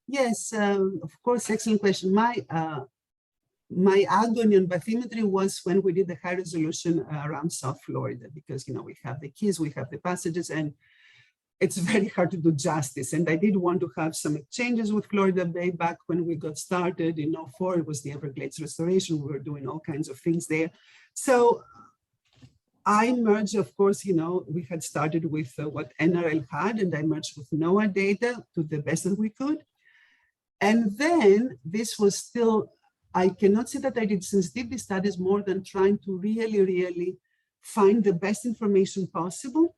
Yes, of course, excellent question. My agony on bathymetry was when we did the high resolution around South Florida, because, you know, we have the keys, we have the passages, and it's very hard to do justice. And I did want to have some exchanges with Florida Bay back when we got started in 2004. It was the Everglades restoration. We were doing all kinds of things there. So I merged, of course, you know, we had started with what NRL had, and I merged with NOAA data to the best that we could. And then this was still, I cannot say that I did sensitivity studies more than trying to really find the best information possible.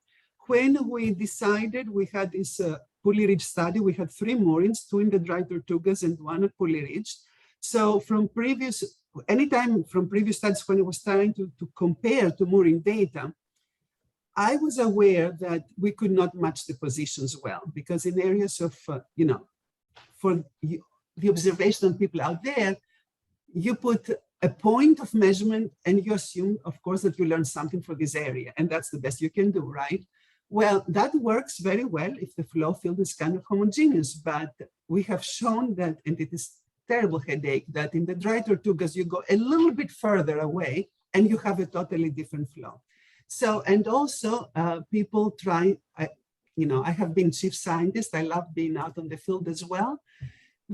When we decided, we had this Pulley Ridge study, we had 3 moorings, 2 in the Dry Tortugas and 1 at Pulley Ridge. So from previous studies when I was trying to compare to mooring data, I was aware that we could not match the positions well, because in areas of, you know, for the observational people out there, you put a point of measurement and you assume, of course, that you learn something for this area, and that's the best you can do, right? Well, that works very well if the flow field is kind of homogeneous, but we have shown that, and it is terrible headache, that in the Dry Tortugas, you go a little bit further away and you have a totally different flow. So, and also people try, you know, I have been chief scientist, I love being out on the field as well.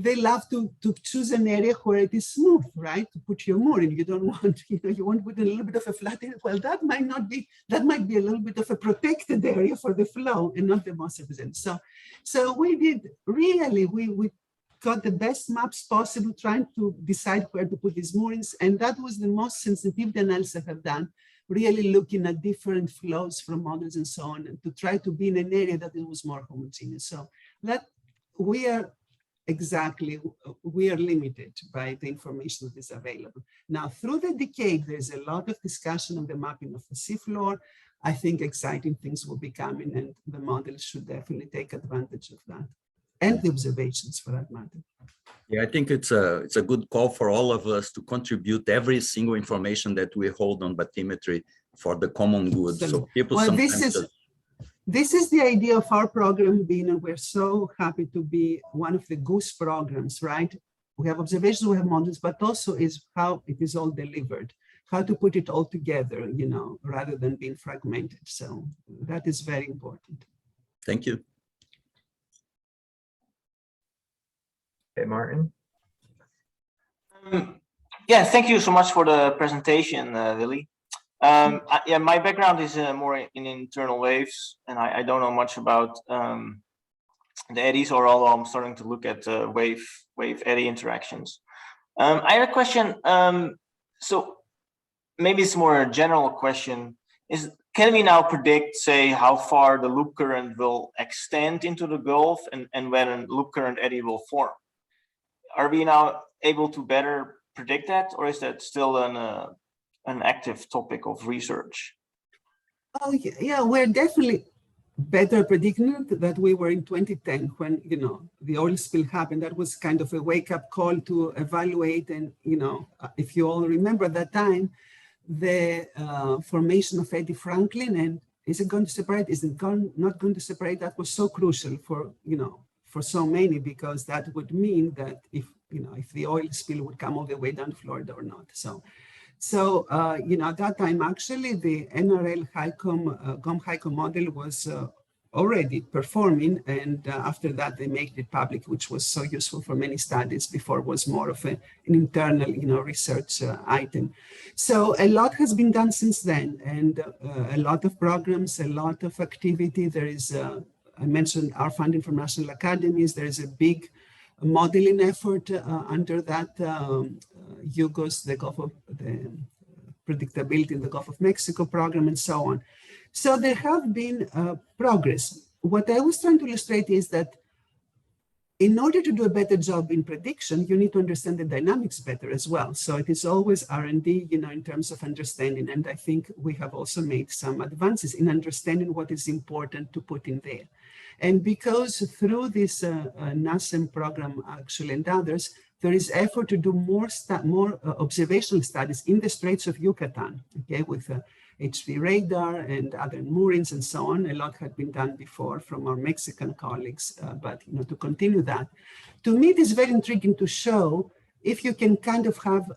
They love to choose an area where it is smooth, right? To put your mooring. You don't want, you know, you want to put a little bit of a flat area. Well, that might not be, that might be a little bit of a protected area for the flow and not the most representative. So we did really, we got the best maps possible, trying to decide where to put these moorings. And that was the most sensitivity analysis I have done, really looking at different flows from models and so on, and to try to be in an area that it was more homogeneous. So that we are exactly, we are limited by the information that is available. Now, through the decade, there's a lot of discussion on the mapping of the seafloor. I think exciting things will be coming, and the model should definitely take advantage of that, and the observations for that matter. Yeah, I think it's a good call for all of us to contribute every single information that we hold on bathymetry for the common good. So people well, sometimes this is the idea of our program being, and we're so happy to be one of the Goose programs, right? We have observations, we have models, but also is how it is all delivered, how to put it all together, you know, rather than being fragmented. So that is very important. Thank you. Okay, Martin. Yeah, thank you so much for the presentation, Lily. Yeah, my background is more in internal waves, and I don't know much about the eddies, or although I'm starting to look at wave-eddy interactions. I have a question. So maybe it's more a general question. Can we now predict, say, how far the loop current will extend into the Gulf and when a loop current eddy will form? Are we now able to better predict that, or is that still an active topic of research? Oh, yeah, we're definitely better predicting it than we were in 2010 when, you know, the oil spill happened. That was kind of a wake-up call to evaluate. And, you know, if you all remember that time, the formation of Eddie Franklin, and is it going to separate? Is it not going to separate? That was so crucial for, you know, for so many, because that would mean that if, you know, if the oil spill would come all the way down to Florida or not. So, you know, at that time, actually, the NRL GOM-HICOM model was already performing. And after that, they made it public, which was so useful for many studies. Before it was more of an internal, you know, research item. So a lot has been done since then, and a lot of programs, a lot of activity. There is, I mentioned our funding from national academies. There is a big modeling effort under that UGOS, the Gulf of the Predictability in the Gulf of Mexico program, and so on. So there have been progress. What I was trying to illustrate is that in order to do a better job in prediction, you need to understand the dynamics better as well. So it is always R&D, you know, in terms of understanding. And I think we have also made some advances in understanding what is important to put in there. And because through this NASEM program, actually, and others, there is effort to do more observational studies in the Straits of Yucatan, okay, with HV radar and other moorings and so on. A lot had been done before from our Mexican colleagues, but, you know, to continue that. To me, it is very intriguing to show if you can kind of have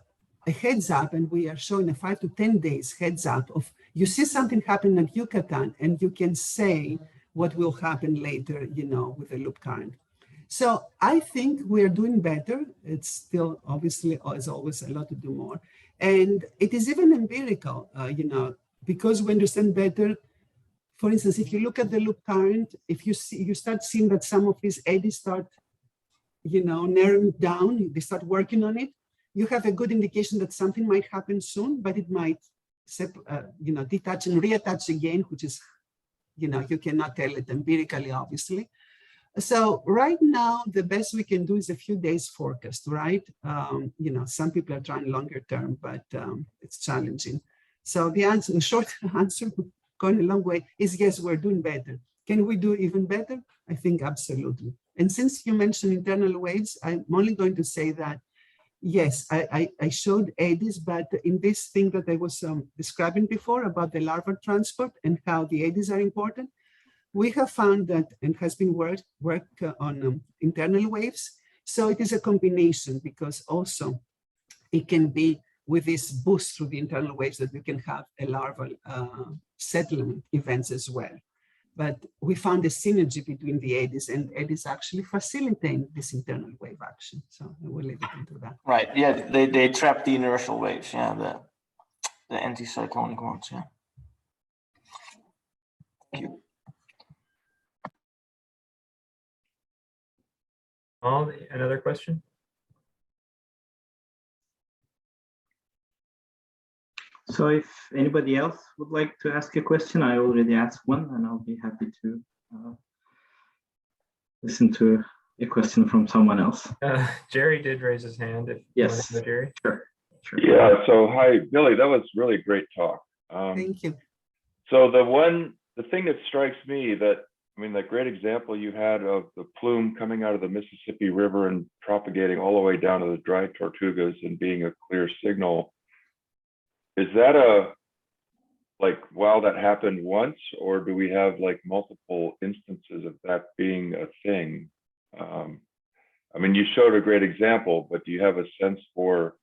a heads up, and we are showing a 5 to 10 days heads up of, you see something happen at Yucatan, and you can say what will happen later, you know, with the loop current. So I think we're doing better. It's still, obviously, as always, a lot to do more. And it is even empirical, you know, because we understand better. For instance, if you look at the loop current, if you see, you start seeing that some of these eddies start, you know, narrowing down, they start working on it, you have a good indication that something might happen soon, but it might, you know, detach and reattach again, which is, you know, you cannot tell it empirically, obviously. So right now, the best we can do is a few days forecast, right? You know, some people are trying longer term, but it's challenging. So the answer, the short answer, going a long way, is yes, we're doing better. Can we do even better? I think absolutely. And since you mentioned internal waves, I'm only going to say that, yes, I showed eddies, but in this thing that I was describing before about the larval transport and how the eddies are important, we have found that, and has been work on internal waves. So it is a combination, because also it can be with this boost through the internal waves that we can have a larval settlement events as well. But we found a synergy between the eddies, and eddies actually facilitate this internal wave action. So I will leave it into that. Right. Yeah, they trap the inertial waves. Yeah, the anticyclonic ones. Yeah. Thank you. Another question? So if anybody else would like to ask a question, I already asked one, and I'll be happy to listen to a question from someone else. Jerry did raise his hand. If you want Yes, to go, Jerry. sure. Yeah, so hi, Billy, that was really a great talk. Thank you. So the thing that strikes me that great example you had of the plume coming out of the Mississippi River and propagating all the way down to the dry tortugas and being a clear signal. Is that wow, that happened once, or do we have like multiple instances of that being a thing? You showed a great example, but do you have a sense for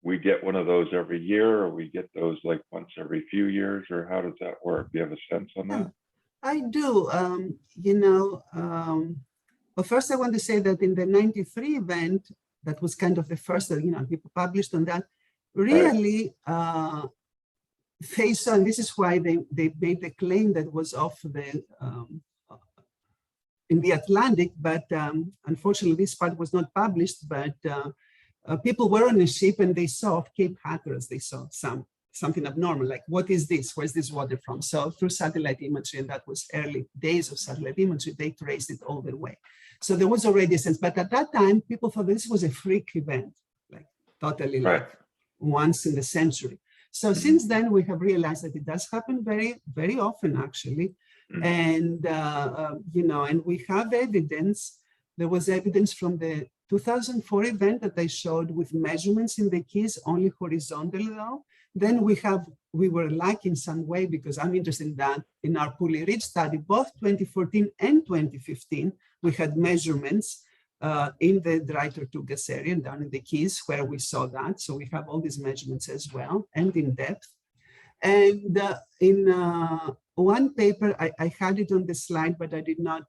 we get one of those every year, or we get those like once every few years, or how does that work? Do you have a sense on that? I do. Well, first I want to say that in the 93 event, that was kind of the first that, people published on that, really, they saw, and this is why they made the claim that was off the, in the Atlantic, but unfortunately this part was not published, but people were on a ship and they saw off Cape Hatteras, they saw something abnormal, like what is this? Where's this water from? So through satellite imagery, and that was early days of satellite imagery, they traced it all the way. So there was already a sense, but at that time, people thought this was a freak event, like totally like once in the century. So since then, we have realized that it does happen very, very often, actually. And, and we have evidence. There was evidence from the 2004 event that I showed with measurements in the keys, only horizontally though. Then we were lucky in some way, because I'm interested in that. In our Puli Ridge study, both 2014 and 2015, we had measurements in the dry Tortugas area and down in the Keys where we saw that. So we have all these measurements as well, and in depth. And in one paper, I had it on the slide, but I did not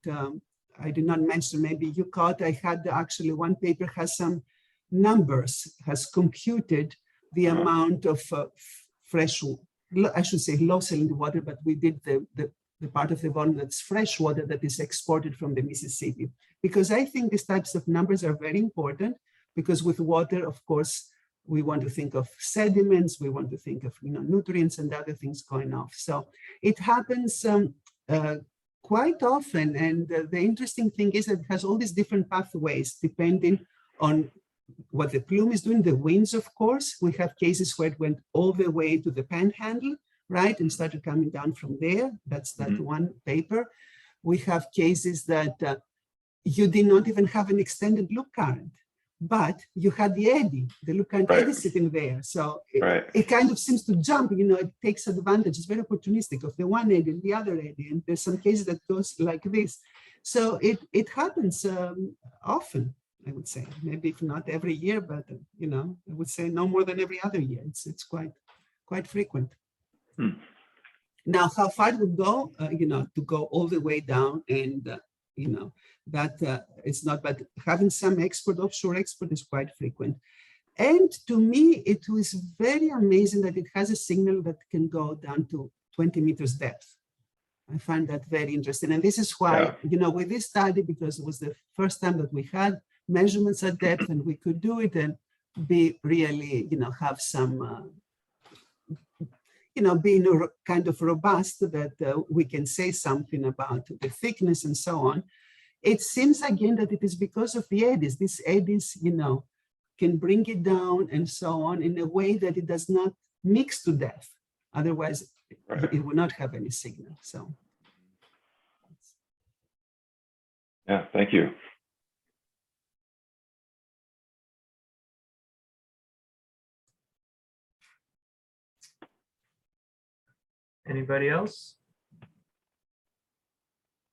mention, maybe you caught, I had actually one paper has some numbers, has computed the amount of fresh, I should say low salinity water, but we did the part of the volume that's fresh water that is exported from the Mississippi. Because I think these types of numbers are very important, because with water, of course, we want to think of sediments, we want to think of nutrients and other things going off. So it happens quite often. And the interesting thing is that it has all these different pathways depending on what the plume is doing, the winds, of course. We have cases where it went all the way to the panhandle, right, and started coming down from there. That's that one paper. We have cases that you did not even have an extended loop current, but you had the eddy, the loop current eddy sitting there. So it kind of seems to jump, it takes advantage. It's very opportunistic of the one eddy and the other eddy. And there's some cases that goes like this. So it happens often, I would say, maybe if not every year, but I would say no more than every other year. It's quite frequent. Now, how far it would go, to go all the way down, and that it's not, but having some offshore export is quite frequent. And to me, it was very amazing that it has a signal that can go down to 20 meters depth. I find that very interesting. And this is why, with this study, because it was the first time that we had measurements at depth and we could do it and be really, have some, being kind of robust, that we can say something about the thickness and so on. It seems again that it is because of the eddies. These eddies, can bring it down and so on in a way that it does not mix to death. Otherwise, it will not have any signal. So, yeah, thank you. Anybody else?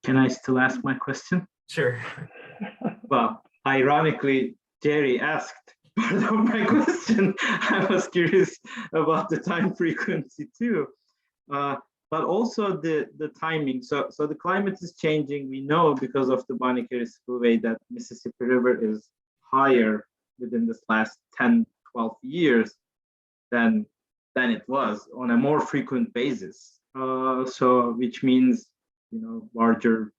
Can I still ask my question? Sure. Well, ironically, Jerry asked part of my question. I was curious about the time frequency too, but also the timing. So the climate is changing. We know because of the Bonicaris Spillway that Mississippi River is higher within this last 10, 12 years than it was on a more frequent basis. So which means, larger,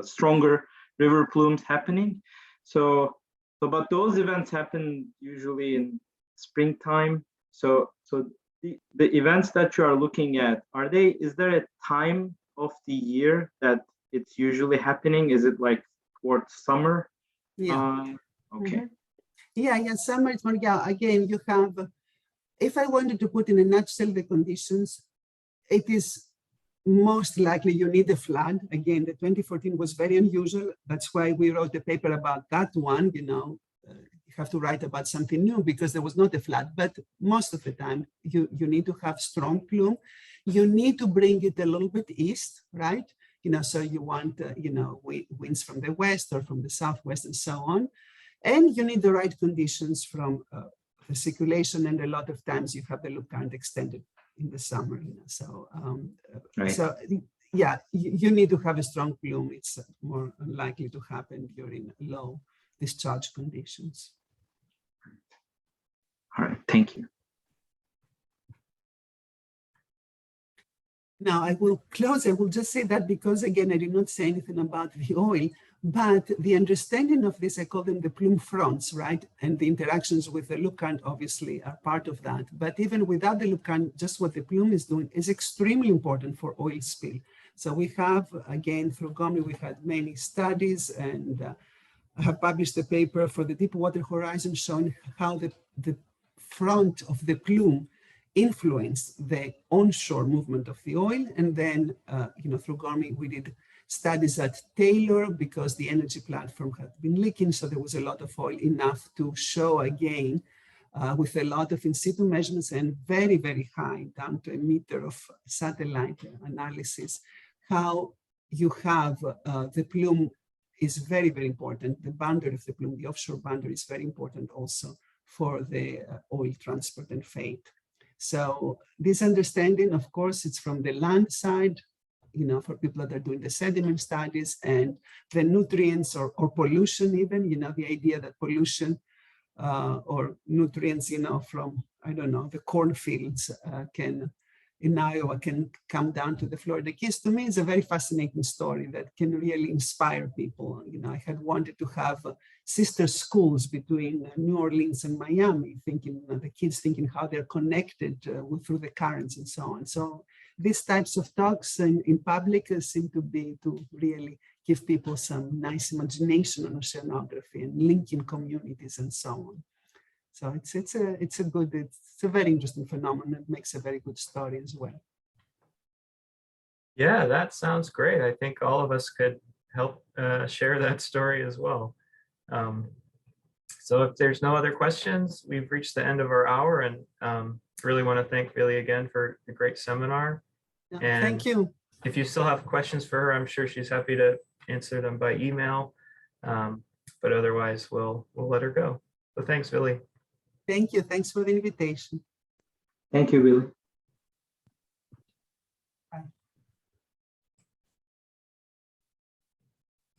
stronger river plumes happening. So but those events happen usually in springtime. So the events that you are looking at, is there a time of the year that it's usually happening? Is it like towards summer. Yeah. Okay. Yeah, summer it's more, yeah, again, you have, if I wanted to put in a nutshell the conditions, it is most likely you need a flood. Again, the 2014 was very unusual. That's why we wrote a paper about that one, you have to write about something new because there was not a flood, but most of the time you need to have strong plume. You need to bring it a little bit east, right? So you want, winds from the west or from the southwest and so on. And you need the right conditions from the circulation, and a lot of times you have the loop current extended in the summer. Right. So yeah, you need to have a strong plume. It's more unlikely to happen during low discharge conditions. All right, thank you. Now I will close. I will just say that because again, I did not say anything about the oil, but the understanding of this, I call them the plume fronts, right? And the interactions with the loop current obviously are part of that. But even without the loop current, just what the plume is doing is extremely important for oil spill. So we have, again, through GOMI, we had many studies, and I have published a paper for the deep water horizon showing how the front of the plume influence the onshore movement of the oil. And then, through GOMI, we did studies at Taylor because the energy platform had been leaking. So there was a lot of oil, enough to show again with a lot of in situ measurements and very, very high, down to a meter of satellite analysis, how you have the plume is very, very important. The boundary of the plume, the offshore boundary, is very important also for the oil transport and fate. So this understanding, of course, it's from the land side, for people that are doing the sediment studies, and the nutrients or pollution even, the idea that pollution or nutrients, from, I don't know, the cornfields in Iowa can come down to the Florida Keys. To me, it's a very fascinating story that can really inspire people. I had wanted to have sister schools between New Orleans and Miami, thinking, the kids thinking how they're connected through the currents and so on. So these types of talks in public seem to really give people some nice imagination on oceanography and linking communities and so on. So it's a very interesting phenomenon. It makes a very good story as well. Yeah, that sounds great. I think all of us could help share that story as well. So if there's no other questions, we've reached the end of our hour, and really want to thank Billy again for a great seminar. Yeah, And thank you. if you still have questions for her, I'm sure she's happy to answer them by email. But otherwise, we'll let her go. So thanks, Billy. Thank you. Thanks for the invitation. Thank you, Billy.